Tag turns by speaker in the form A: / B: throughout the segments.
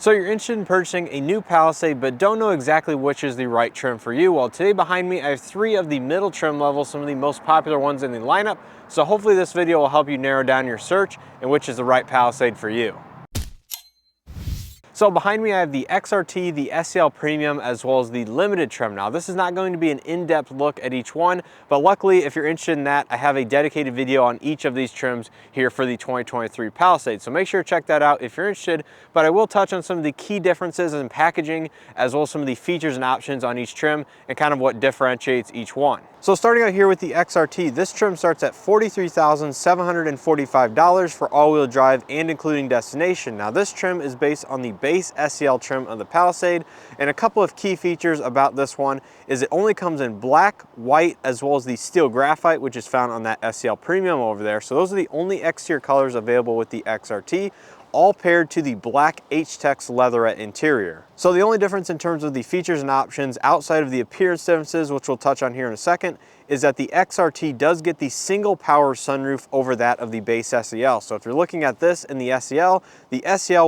A: So you're interested in purchasing a new Palisade but don't know exactly which is the right trim for you? Well, today behind me I have 3 of the middle trim levels, some of the most popular ones in the lineup. So hopefully this video will help you narrow down your search and which is the right Palisade for you. So behind me I have the XRT, the SEL Premium, as well as the limited trim. Now this is not going to be an in-depth look at each one, but luckily if you're interested in that, I have a dedicated video on each of these trims here for the 2023 Palisade. So make sure to check that out if you're interested, but I will touch on some of the key differences in packaging, as well as some of the features and options on each trim and kind of what differentiates each one. So starting out here with the XRT, this trim starts at $43,745 for all-wheel drive and including destination. Now this trim is based on the base SEL trim of the Palisade, and a couple of key features about this one is it only comes in black, white, as well as the steel graphite, which is found on that SEL Premium over there. So those are the only exterior colors available with the XRT, all paired to the black H-Tex leatherette interior. So the only difference in terms of the features and options outside of the appearance differences, which we'll touch on here in a second, is that the XRT does get the single power sunroof over that of the base SEL. So if you're looking at this in the SEL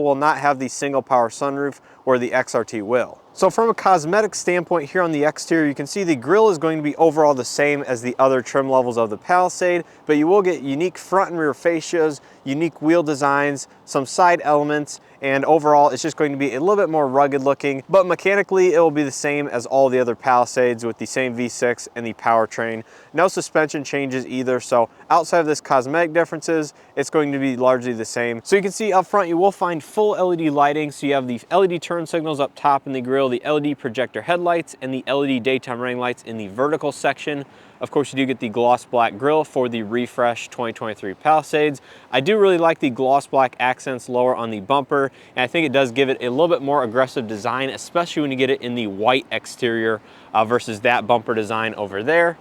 A: will not have the single power sunroof where the XRT will. So from a cosmetic standpoint here on the exterior, you can see the grille is going to be overall the same as the other trim levels of the Palisade, but you will get unique front and rear fascias, unique wheel designs, some side elements, and overall it's just going to be a little bit more rugged looking, but mechanically it will be the same as all the other Palisades with the same V6 and the powertrain. No suspension changes either, so outside of this cosmetic differences, it's going to be largely the same. So you can see up front you will find full LED lighting, so you have the LED turn signals up top in the grille, the LED projector headlights, and the LED daytime running lights in the vertical section. Of course, you do get the gloss black grille for the refresh 2023 Palisades. I do really like the gloss black accents lower on the bumper, and I think it does give it a little bit more aggressive design, especially when you get it in the white exterior versus that bumper design over there.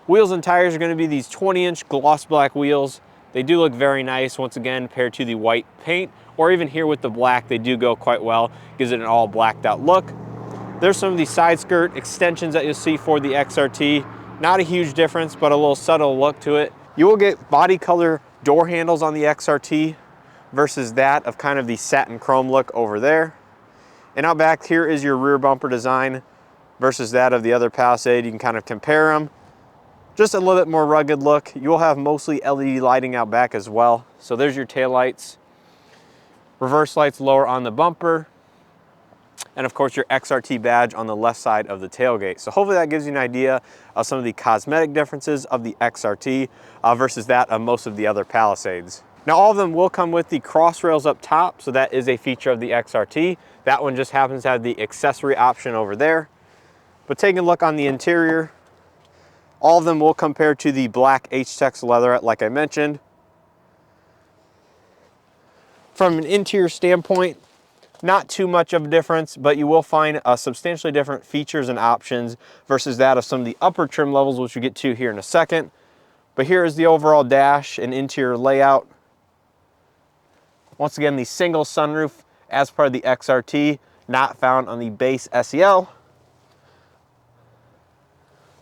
A: Wheels and tires are going to be these 20-inch gloss black wheels. They do look very nice, once again, paired to the white paint, or even here with the black, they do go quite well. Gives it an all blacked out look. There's some of the side skirt extensions that you'll see for the XRT. Not a huge difference, but a little subtle look to it. You will get body color door handles on the XRT versus that of kind of the satin chrome look over there. And out back here is your rear bumper design versus that of the other Palisade. You can kind of compare them. Just a little bit more rugged look. You will have mostly LED lighting out back as well. So there's your tail lights. Reverse lights lower on the bumper. And of course your XRT badge on the left side of the tailgate. So hopefully that gives you an idea of some of the cosmetic differences of the XRT versus that of most of the other Palisades. Now all of them will come with the cross rails up top, so that is a feature of the XRT. That one just happens to have the accessory option over there. But taking a look on the interior, all of them will compare to the black H-Tex leatherette like I mentioned. From an interior standpoint, not too much of a difference, but you will find substantially different features and options versus that of some of the upper trim levels, which we'll get to here in a second. But here is the overall dash and interior layout. Once again, the single sunroof as part of the XRT, not found on the base SEL.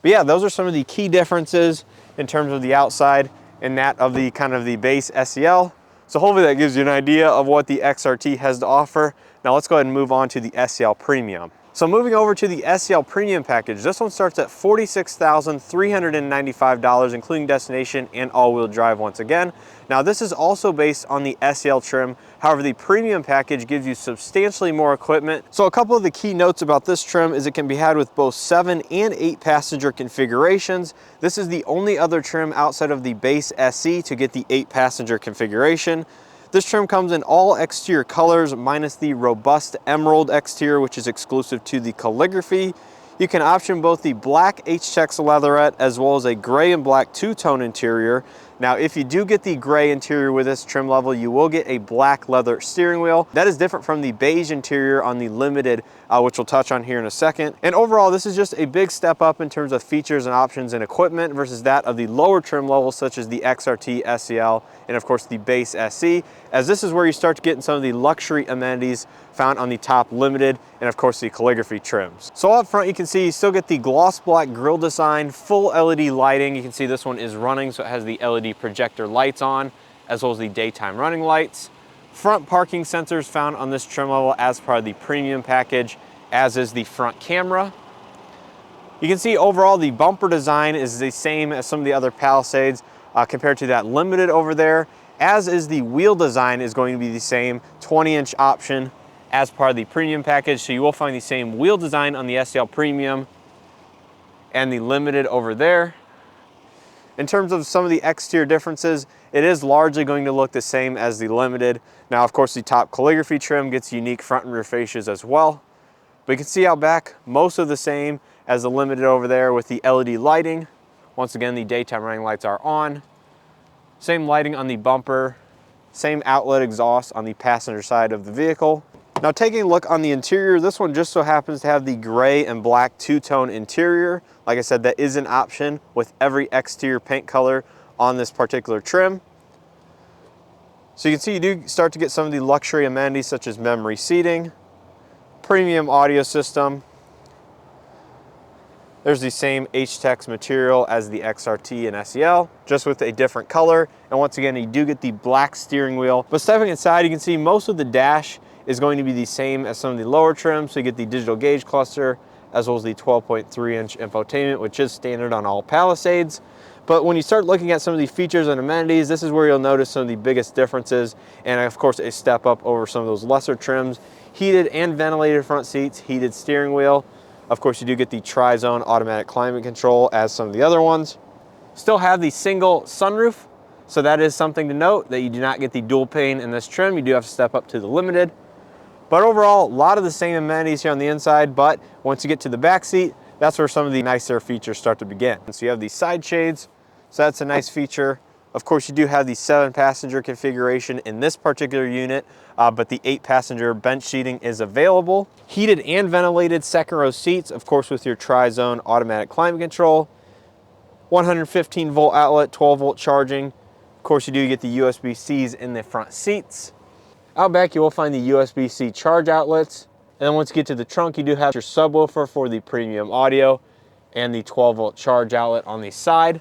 A: But yeah, those are some of the key differences in terms of the outside and that of the kind of the base SEL. So hopefully that gives you an idea of what the XRT has to offer. Now let's go ahead and move on to the SEL Premium. So moving over to the SEL Premium package, this one starts at $46,395, including destination and all-wheel drive once again. Now this is also based on the SEL trim. However, the Premium package gives you substantially more equipment. So a couple of the key notes about this trim is it can be had with both 7 and 8 passenger configurations. This is the only other trim outside of the base SE to get the 8 passenger configuration. This trim comes in all exterior colors minus the robust emerald exterior, which is exclusive to the calligraphy. You can option both the black H-Tex leatherette as well as a gray and black two-tone interior. Now, if you do get the gray interior with this trim level, you will get a black leather steering wheel. That is different from the beige interior on the limited, which we'll touch on here in a second. And overall, this is just a big step up in terms of features and options and equipment versus that of the lower trim levels, such as the XRT, SEL, and of course the base SE, as this is where you start to get in some of the luxury amenities found on the top limited and of course the calligraphy trims. So up front you can see you still get the gloss black grille design, full LED lighting. You can see this one is running, so it has the LED projector lights on as well as the daytime running lights. Front parking sensors found on this trim level as part of the premium package, as is the front camera. You can see overall the bumper design is the same as some of the other Palisades compared to that Limited over there, as is the wheel design is going to be the same 20-inch option as part of the premium package. So you will find the same wheel design on the SEL Premium and the Limited over there. In terms of some of the exterior differences, it is largely going to look the same as the Limited. Now, of course, the top calligraphy trim gets unique front and rear fascias as well. But you can see out back, most of the same as the Limited over there with the LED lighting. Once again, the daytime running lights are on. Same lighting on the bumper, same outlet exhaust on the passenger side of the vehicle. Now taking a look on the interior, this one just so happens to have the gray and black two-tone interior. Like I said, that is an option with every exterior paint color on this particular trim. So you can see you do start to get some of the luxury amenities such as memory seating, premium audio system. There's the same H-Tex material as the XRT and SEL, just with a different color. And once again, you do get the black steering wheel. But stepping inside, you can see most of the dash is going to be the same as some of the lower trims. So you get the digital gauge cluster, as well as the 12.3-inch infotainment, which is standard on all Palisades. But when you start looking at some of the features and amenities, this is where you'll notice some of the biggest differences. And of course, a step up over some of those lesser trims. Heated and ventilated front seats, heated steering wheel. Of course, you do get the tri-zone automatic climate control as some of the other ones. Still have the single sunroof. So that is something to note, that you do not get the dual pane in this trim. You do have to step up to the Limited. But overall, a lot of the same amenities here on the inside, but once you get to the back seat, that's where some of the nicer features start to begin. So you have these side shades, so that's a nice feature. Of course, you do have the 7-passenger configuration in this particular unit, but the 8-passenger bench seating is available. Heated and ventilated second row seats, of course, with your tri-zone automatic climate control. 115-volt outlet, 12-volt charging. Of course, you do get the USB-Cs in the front seats. Out back, you will find the USB-C charge outlets. And then once you get to the trunk, you do have your subwoofer for the premium audio and the 12-volt charge outlet on the side.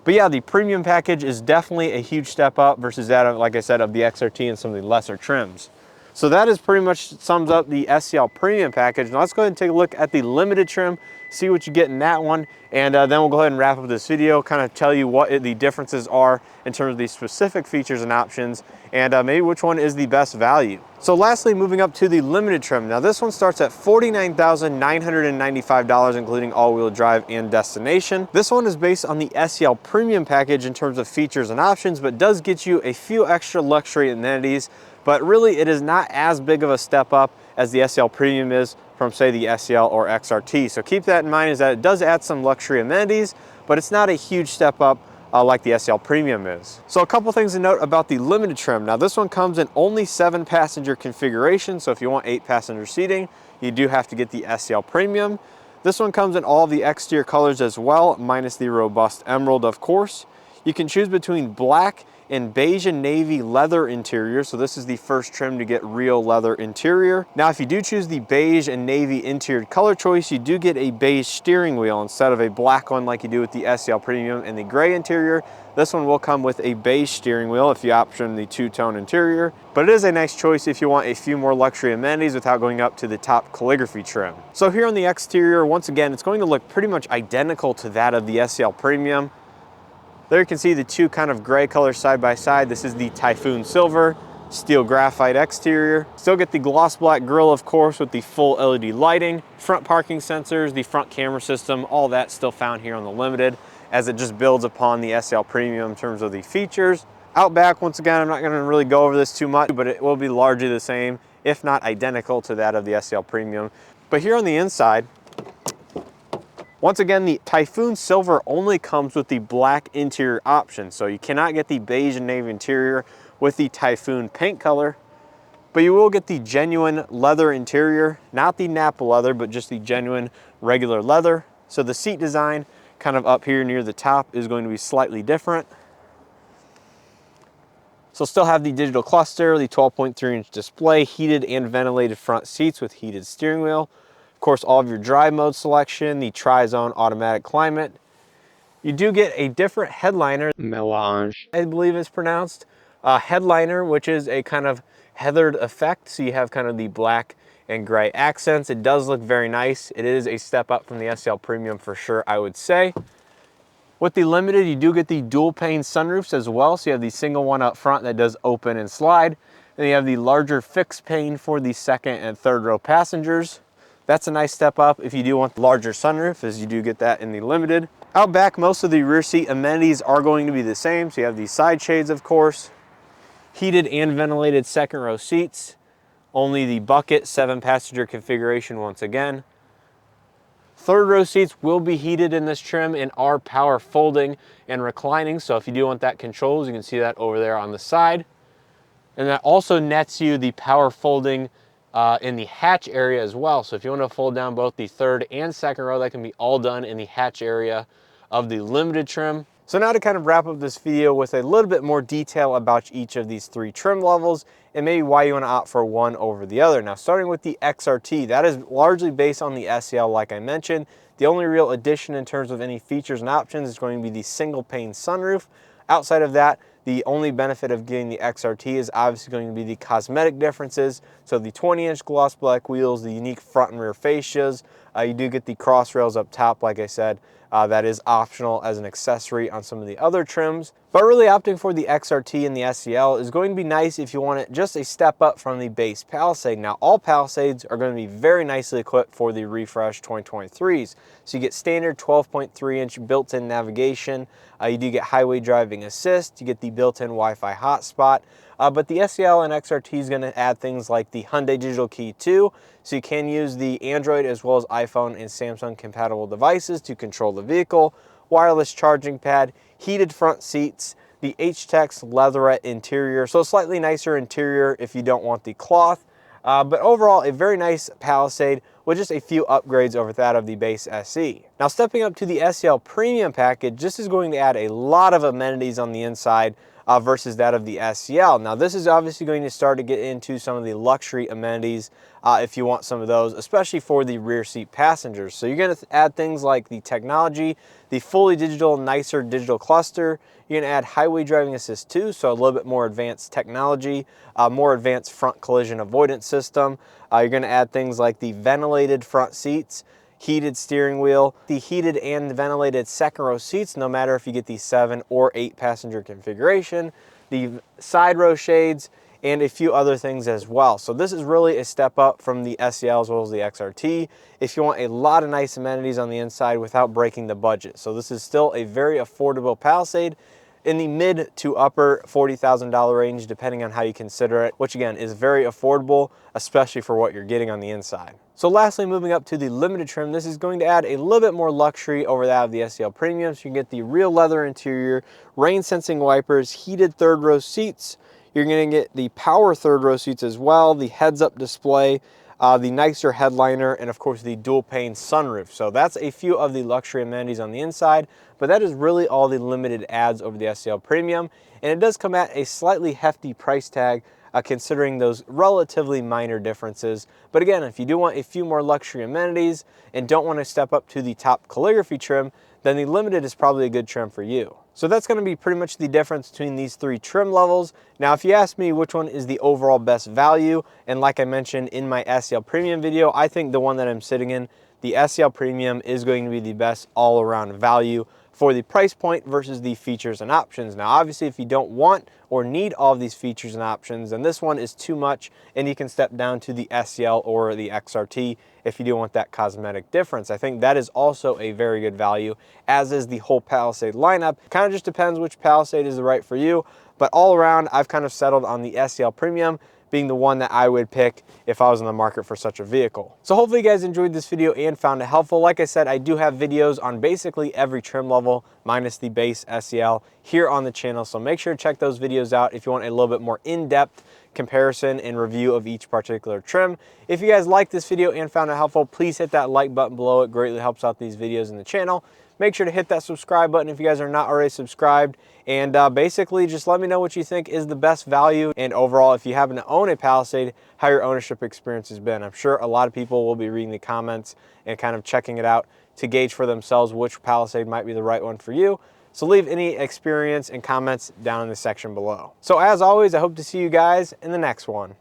A: But yeah, the premium package is definitely a huge step up versus that of, like I said, of the XRT and some of the lesser trims. So that is pretty much sums up the SEL Premium package. Now let's go ahead and take a look at the Limited trim, see what you get in that one, and then we'll go ahead and wrap up this video, kind of tell you what the differences are in terms of the specific features and options, and maybe which one is the best value. So lastly, moving up to the Limited trim. Now this one starts at $49,995, including all-wheel drive and destination. This one is based on the SEL Premium package in terms of features and options, but does get you a few extra luxury amenities. But really, it is not as big of a step up as the SEL Premium is from, say, the SEL or XRT. So keep that in mind, is that it does add some luxury amenities, but it's not a huge step up like the SEL Premium is. So a couple things to note about the Limited trim. Now this one comes in only 7-passenger configuration. So if you want 8-passenger seating, you do have to get the SEL Premium. This one comes in all of the exterior colors as well, minus the robust emerald, of course. You can choose between black and beige and navy leather interior. So this is the first trim to get real leather interior. Now, if you do choose the beige and navy interior color choice, you do get a beige steering wheel instead of a black one like you do with the SEL Premium and the gray interior. This one will come with a beige steering wheel if you option the two-tone interior, but it is a nice choice if you want a few more luxury amenities without going up to the top calligraphy trim. So here on the exterior, once again, it's going to look pretty much identical to that of the SEL Premium. There you can see the two kind of gray colors side by side. This is the Typhoon Silver, steel graphite exterior. Still get the gloss black grille, of course, with the full LED lighting, front parking sensors, the front camera system, all that still found here on the Limited, as it just builds upon the SEL Premium in terms of the features. Out back, once again, I'm not gonna really go over this too much, but it will be largely the same, if not identical to that of the SEL Premium. But here on the inside, once again, the Typhoon Silver only comes with the black interior option, so you cannot get the beige and navy interior with the Typhoon paint color, but you will get the genuine leather interior, not the Napa leather, but just the genuine regular leather. So the seat design kind of up here near the top is going to be slightly different. So still have the digital cluster, the 12.3-inch display, heated and ventilated front seats with heated steering wheel. Of course, all of your drive mode selection, the tri-zone automatic climate. You do get a different headliner, melange, I believe it's pronounced, Headliner, which is a kind of heathered effect, so you have kind of the black and gray accents. It does look very nice. It is a step up from the SEL Premium for sure, I would say. With the Limited, you do get the dual pane sunroofs as well. So you have the single one up front that does open and slide. Then you have the larger fixed pane for the second and third row passengers. That's a nice step up if you do want the larger sunroof, as you do get that in the Limited. Out back, most of the rear seat amenities are going to be the same. So you have the side shades, of course, heated and ventilated second row seats, only the bucket 7-passenger configuration once again. Third row seats will be heated in this trim and are power folding and reclining. So if you do want that controls, you can see that over there on the side. And that also nets you the power folding in the hatch area as well. So if you want to fold down both the third and second row, that can be all done in the hatch area of the Limited trim. So now to kind of wrap up this video with a little bit more detail about each of these 3 trim levels and maybe why you want to opt for one over the other. Now, starting with the XRT, that is largely based on the SEL, like I mentioned. The only real addition in terms of any features and options is going to be the single pane sunroof. Outside of that, the only benefit of getting the XRT is obviously going to be the cosmetic differences. So the 20-inch gloss black wheels, the unique front and rear fascias. You do get the cross rails up top, like I said. That is optional as an accessory on some of the other trims. But really opting for the XRT and the SEL is going to be nice if you want it just a step up from the base Palisade. Now, all Palisades are going to be very nicely equipped for the refresh 2023s. So you get standard 12.3-inch built-in navigation. You do get highway driving assist. You get the built-in Wi-Fi hotspot. But the SEL and XRT is going to add things like the Hyundai Digital Key 2, so you can use the Android as well as iPhone and Samsung compatible devices to control the vehicle, wireless charging pad, heated front seats, the H-Tex leatherette interior, so a slightly nicer interior if you don't want the cloth. But overall, a very nice Palisade with just a few upgrades over that of the base SE. Now, stepping up to the SEL Premium package, this is going to add a lot of amenities on the inside versus that of the SEL. Now, this is obviously going to start to get into some of the luxury amenities if you want some of those, especially for the rear seat passengers. So you're going to add things like the technology, the fully digital, nicer digital cluster. You're going to add highway driving assist too, so a little bit more advanced technology, more advanced front collision avoidance system. You're going to add things like the ventilated front seats, heated steering wheel, the heated and ventilated second row seats, no matter if you get the 7 or 8 passenger configuration, the side row shades, and a few other things as well. So this is really a step up from the SEL as well as the XRT if you want a lot of nice amenities on the inside without breaking the budget. So this is still a very affordable Palisade in the mid to upper $40,000 range, depending on how you consider it, which again is very affordable, especially for what you're getting on the inside. So lastly, moving up to the Limited trim, this is going to add a little bit more luxury over that of the SEL Premium. So you can get the real leather interior, rain sensing wipers, heated third row seats. You're going to get the power third row seats as well, the heads up display, the nicer headliner, and of course the dual pane sunroof. So that's a few of the luxury amenities on the inside, but that is really all the Limited adds over the SEL Premium. And it does come at a slightly hefty price tag considering those relatively minor differences. But again, if you do want a few more luxury amenities and don't want to step up to the top calligraphy trim, then the Limited is probably a good trim for you. So that's going to be pretty much the difference between these 3 trim levels. Now, if you ask me which one is the overall best value, and like I mentioned in my SEL Premium video, I think the one that I'm sitting in, the SEL Premium, is going to be the best all-around value for the price point versus the features and options. Now, obviously, if you don't want or need all of these features and options, then this one is too much, and you can step down to the SEL or the XRT if you do want that cosmetic difference. I think that is also a very good value, as is the whole Palisade lineup. Kind of just depends which Palisade is the right for you, but all around, I've kind of settled on the SEL Premium being the one that I would pick if I was in the market for such a vehicle. So hopefully you guys enjoyed this video and found it helpful. Like I said, I do have videos on basically every trim level minus the base SEL here on the channel. So make sure to check those videos out if you want a little bit more in-depth comparison and review of each particular trim. If you guys liked this video and found it helpful, please hit that like button below. It greatly helps out these videos in the channel. Make sure to hit that subscribe button if you guys are not already subscribed. And basically, just let me know what you think is the best value. And overall, if you happen to own a Palisade, how your ownership experience has been. I'm sure a lot of people will be reading the comments and kind of checking it out to gauge for themselves which Palisade might be the right one for you. So leave any experience and comments down in the section below. So as always, I hope to see you guys in the next one.